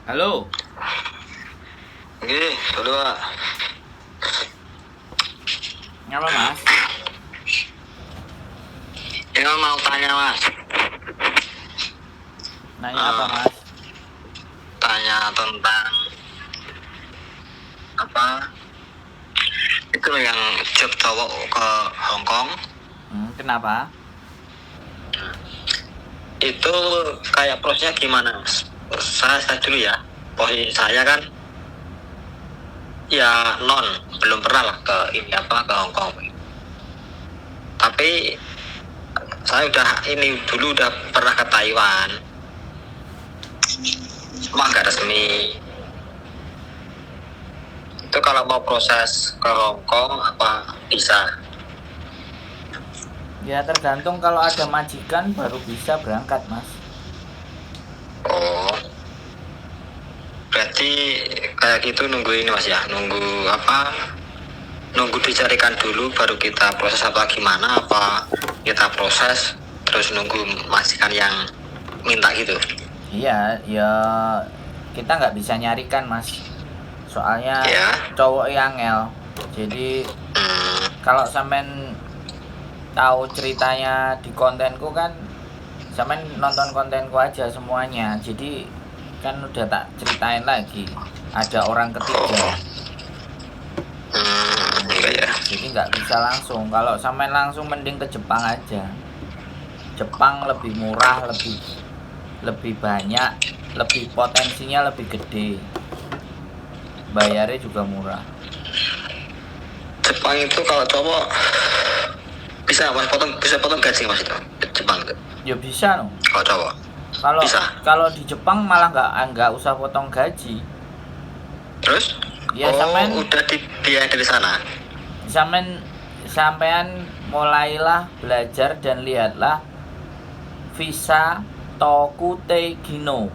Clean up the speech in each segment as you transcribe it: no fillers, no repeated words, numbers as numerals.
Halo, Oke, kedua. ngapa Mas? Ini mau tanya mas. Nanya apa Mas? Tanya tentang apa? Itu loh yang job cowok ke Hong Kong. Kenapa? Itu kayak prosesnya gimana mas? Saya dulu ya. Posisi saya kan ya belum pernah lah ke ini apa ke Hong Kong. Tapi saya dulu udah pernah ke Taiwan. Cuma nggak resmi. Itu kalau mau proses ke Hong Kong apa bisa? Ya tergantung, kalau ada majikan baru bisa berangkat Mas. Oh, berarti kayak gitu nunggu ini mas ya, nunggu apa? Nunggu dicarikan dulu baru kita proses apa gimana? Apa kita proses terus nunggu majikan yang minta gitu? Iya, ya kita nggak bisa nyarikan Mas. Soalnya Ya. cowok yang ngel. Jadi kalau sampean tahu ceritanya di kontenku kan, sampean nonton kontenku aja semuanya. Jadi kan udah tak ceritain lagi. Ada orang ketiga. Iya ya. Jadi nggak bisa langsung. Kalau sampean langsung mending ke Jepang aja. Jepang lebih murah, lebih banyak, lebih potensinya lebih gede. Bayarnya juga murah. Jepang itu kalau cowok bisa mas bisa potong gaji mas itu Jepang itu. Ya bisa no. Kalau cowok. Kalau Bisa. kalau di Jepang malah nggak usah potong gaji. Terus? Ya sampean udah dibiayai dari sana. Sampean mulailah belajar dan lihatlah visa Tokute Gino.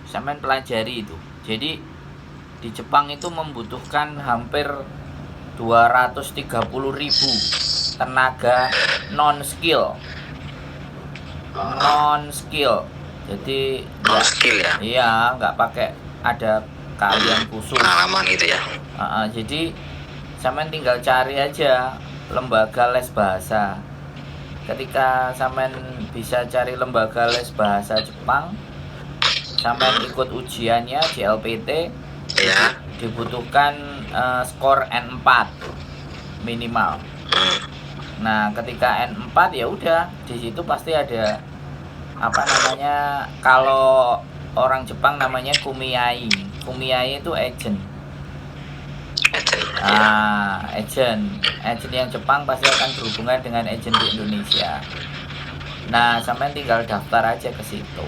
Sampean pelajari itu. Jadi di Jepang itu membutuhkan hampir 230.000 tenaga non skill. Jadi Non skill ya. Iya, nggak pakai ada keahlian khusus. Pengalaman gitu ya. Jadi sampean tinggal cari aja lembaga les bahasa. Ketika sampean bisa cari lembaga les bahasa Jepang, sampean ikut ujiannya JLPT, ya. Dibutuhkan skor N4 minimal. Nah, ketika N4 ya udah, di situ pasti ada apa namanya, kalau orang Jepang namanya kumiai. Kumiai itu agent. Agent yang Jepang pasti akan berhubungan dengan agent di Indonesia. Nah, sampean tinggal daftar aja ke situ.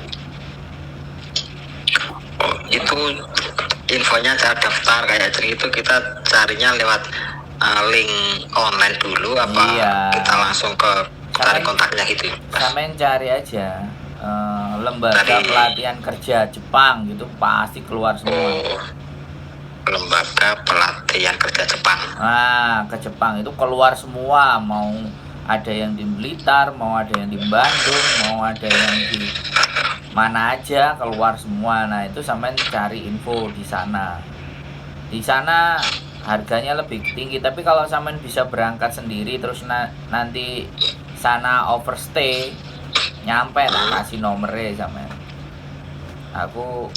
Oh, itu infonya cara daftar kayak itu kita carinya lewat link online dulu apa Iya. kita langsung ke cari kontaknya gitu? Sampean cari aja lembaga pelatihan kerja Jepang gitu, pasti keluar semua. Lembaga pelatihan kerja Jepang. Nah, ke Jepang itu keluar semua, mau ada yang di Blitar, mau ada yang di Bandung, mau ada yang di mana aja, keluar semua. Nah, itu sampean cari info di sana. Di sana harganya lebih tinggi, tapi kalau sampean bisa berangkat sendiri terus nanti sana overstay, nyampe tak kasih nomornya sampean. Aku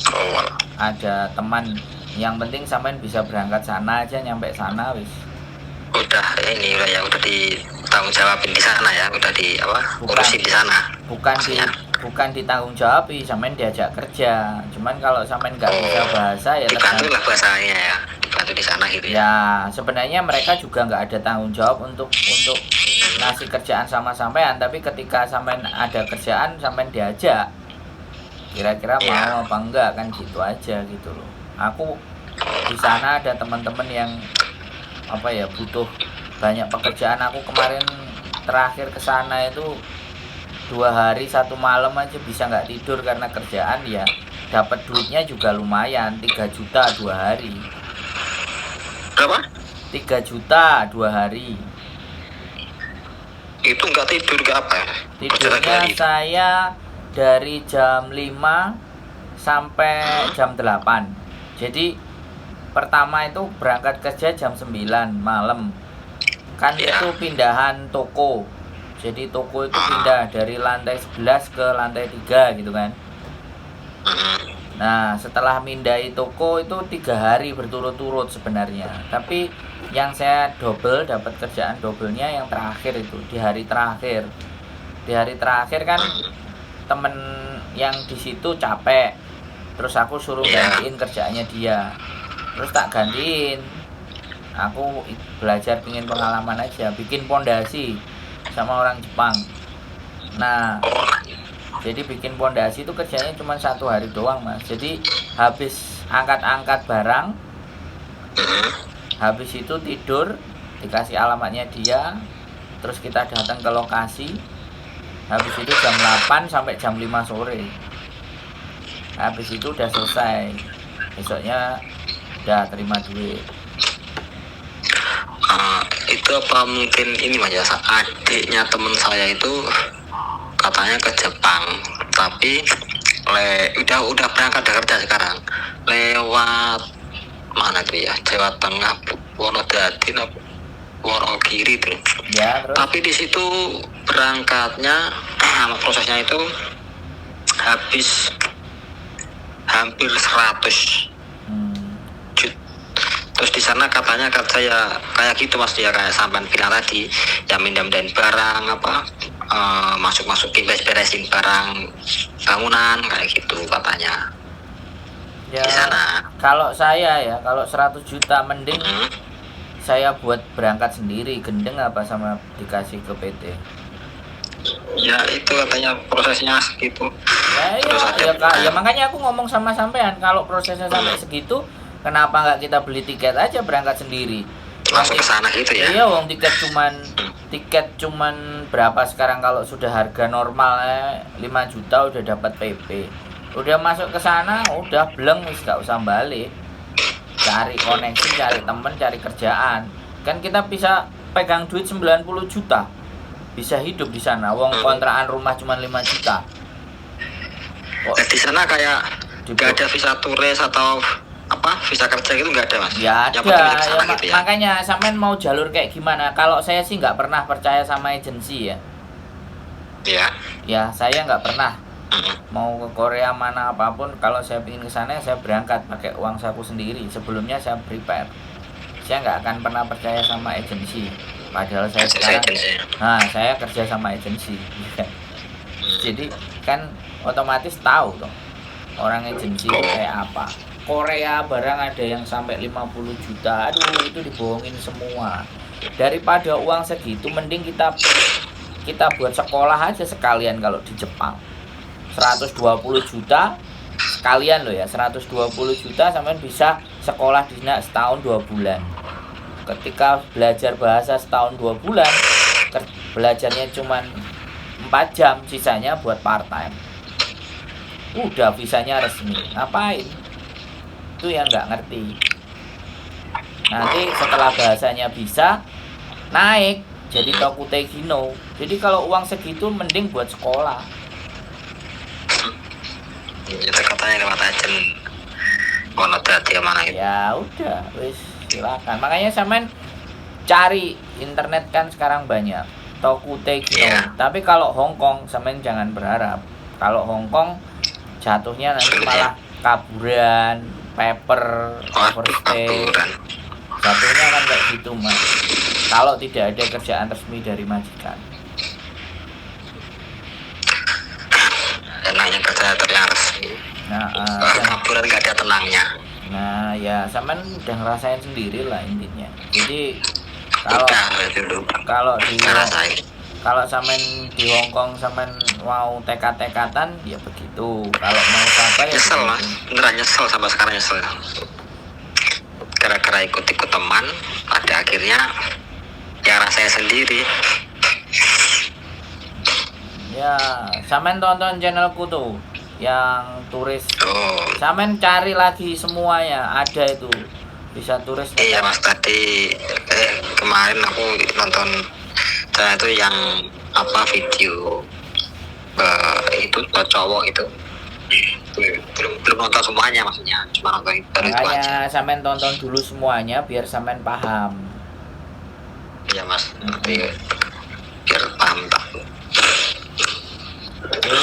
ada teman, yang penting sampean bisa berangkat sana aja, nyampe sana wis. Udah ditanggung jawabin di sana ya, udah urusin di sana. Bukan ditanggung jawab, sampean diajak kerja. Cuman kalau sampean nggak bisa bahasa ya dibantu lah bahasanya ya, dibantu di sana gitu ya. Ya sebenarnya mereka juga nggak ada tanggung jawab untuk ngasih kerjaan sama sampean, tapi ketika sampean ada kerjaan, sampean diajak, kira-kira mau apa enggak, kan gitu aja gitu loh. Aku di sana ada teman-teman yang butuh banyak pekerjaan. Aku kemarin terakhir ke sana itu 2 hari 1 malam aja bisa nggak tidur karena kerjaan. Ya dapat duitnya juga lumayan, 3 juta 2 hari. Berapa? 3 juta 2 hari. Itu nggak tidur ke apa? Tidurnya saya dari jam 5 sampai jam 8. Jadi pertama itu berangkat kerja jam 9 malam. Kan itu pindahan toko. Jadi toko itu pindah dari lantai 11 ke lantai 3 gitu kan. Nah, setelah mindai toko itu 3 hari berturut-turut sebenarnya. Tapi yang saya double, dapat kerjaan doublenya yang terakhir itu, di hari terakhir. Di hari terakhir kan temen yang di situ capek. Terus aku suruh gantiin kerjaannya dia. Terus tak gantiin. Aku belajar, pingin pengalaman aja, bikin pondasi sama orang Jepang. Nah, jadi bikin pondasi itu kerjanya cuma 1 hari doang, Mas. Jadi habis angkat-angkat barang, habis itu tidur, dikasih alamatnya dia, terus kita datang ke lokasi. Habis itu jam 8 sampai jam 5 sore. Habis itu udah selesai. Besoknya udah terima duit. Itu apa mungkin ini Mas ya, adiknya temen saya itu katanya ke Jepang, tapi udah berangkat kerja sekarang lewat mana tuh ya, Jawa Tengah, Wonodadi, Wonogiri tuh. Ya, terus? Tapi di situ berangkatnya prosesnya itu habis hampir 100 juta. Terus di sana katanya saya kayak gitu Mas ya, kayak sampean bilang tadi, ya mindahin barang masukin beresin barang bangunan kayak gitu katanya. Ya, di sana. Kalau saya ya, kalau 100 juta mending saya buat berangkat sendiri, gendeng apa sama dikasih ke PT. Ya itu katanya prosesnya segitu. Ya makanya aku ngomong sama sampean, kalau prosesnya sampai segitu, kenapa nggak kita beli tiket aja berangkat sendiri? Langsung ke sana gitu ya. Iya, wong tiket cuman berapa sekarang kalau sudah harga normal 5 juta udah dapat PP. Udah masuk ke sana, udah bleng, wis gak usah balik. Cari koneksi, cari temen, cari kerjaan. Kan kita bisa pegang duit 90 juta. Bisa hidup di sana. Wong kontrakan rumah cuma 5 juta. Di sana kayak nggak ada visa turis atau apa, visa kerja gitu nggak ada Mas? Ya ada. Gitu ya? Makanya sampean mau jalur kayak gimana? Kalau saya sih nggak pernah percaya sama agensi ya. Iya. Ya saya nggak pernah. Mau ke Korea mana apapun, kalau saya ingin ke sana saya berangkat pakai uang saku sendiri. Sebelumnya saya prepare. Saya nggak akan pernah percaya sama agensi. Padahal saya sekarang, saya kerja sama agensi. Jadi kan otomatis tahu dong orang agensi itu kayak apa. Korea barang ada yang sampai 50 juta. Aduh, itu dibohongin semua. Daripada uang segitu mending kita buat sekolah aja sekalian. Kalau di Jepang 120 juta sekalian loh ya, 120 juta sampai bisa sekolah di sana setahun 2 bulan. Ketika belajar bahasa setahun 2 bulan, belajarnya cuma 4 jam, sisanya buat part time. Udah visanya resmi. Ngapain? Itu yang nggak ngerti. Nanti setelah bahasanya bisa, naik jadi Tokutegino. Jadi kalau uang segitu mending buat sekolah. Itu katanya lewat agen Wonodadi mana itu. Ya udah, wis silakan. Makanya sampean cari internet kan sekarang banyak Tokutegino. Tapi kalau Hongkong sampean jangan berharap. Kalau Hongkong jatuhnya nanti malah kaburan, paper, overstay. Jatuhnya kan kayak gitu Mas. Kalau tidak ada kerjaan resmi dari majikan. Enaknya kerja yang resmi. Kaburan nggak ada tenangnya. Nah ya sampean udah ngerasain sendiri lah intinya. Jadi kalau sampean di Hongkong sampean mau tekad-tekatan ya begitu. Kalau mau sabar ya nyesel Mas, beneran nyesel sampai sekarang nyesel. Gara-gara ikut-ikut teman, pada akhirnya ya rasanya sendiri. Ya, sampean tonton channelku tuh yang turis. Sampean cari lagi semuanya, ada itu. Bisa turis. Iya Mas, tadi kemarin aku nonton channel itu yang video itu cowok itu belum nonton semuanya maksudnya, cuma nonton baru itu aja. Makanya sampean tonton dulu semuanya biar sampean paham. Iya mas, nanti biar paham tak. Oke.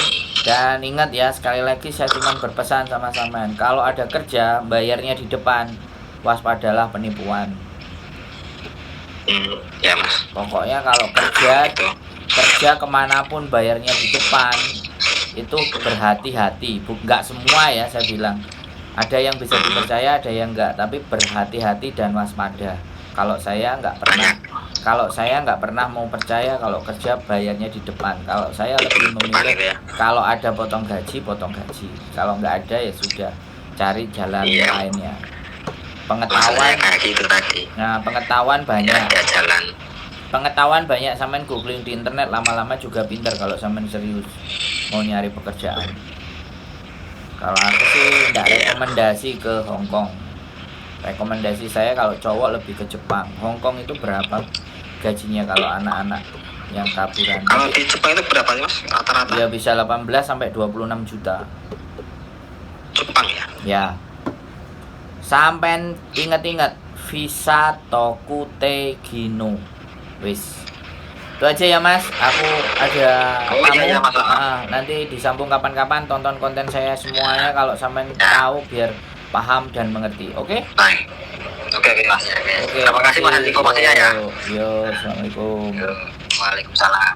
Dan ingat ya, sekali lagi saya cuma berpesan sama sampean, kalau ada kerja bayarnya di depan, waspadalah penipuan. Ya mas. Pokoknya kalau kerja Itu. kerja kemanapun bayarnya di depan, itu berhati-hati. Nggak semua ya saya bilang, ada yang bisa dipercaya, ada yang enggak, tapi berhati-hati dan waspada. Kalau saya nggak pernah mau percaya kalau kerja bayarnya di depan. Kalau saya lebih memilih kalau ada potong gaji, kalau nggak ada ya sudah, cari jalan lainnya. Pengetahuan kayak gitu tadi. Nah, pengetahuan banyak. Ada jalan. Pengetahuan banyak, sampean googling di internet lama-lama juga pinter kalau sampean serius mau nyari pekerjaan. Kalau aku sih tidak rekomendasi ke Hong Kong. Rekomendasi saya kalau cowok lebih ke Jepang. Hong Kong itu berapa gajinya kalau anak-anak yang kaburan? Kalau di Jepang itu berapa sih mas rata-rata? Ya bisa 18 sampai 26 juta. Jepang ya? Ya. Sampean ingat-ingat visa Tokute Gino. Wis. Itu aja ya mas, aku ada iya, mas. Nanti disambung kapan-kapan, tonton konten saya semuanya kalau sampean tahu biar paham dan mengerti. Oke? Baik. Oke mas. Oke, Terima kasih mas informasinya ya. Yo, assalamualaikum. Waalaikumsalam.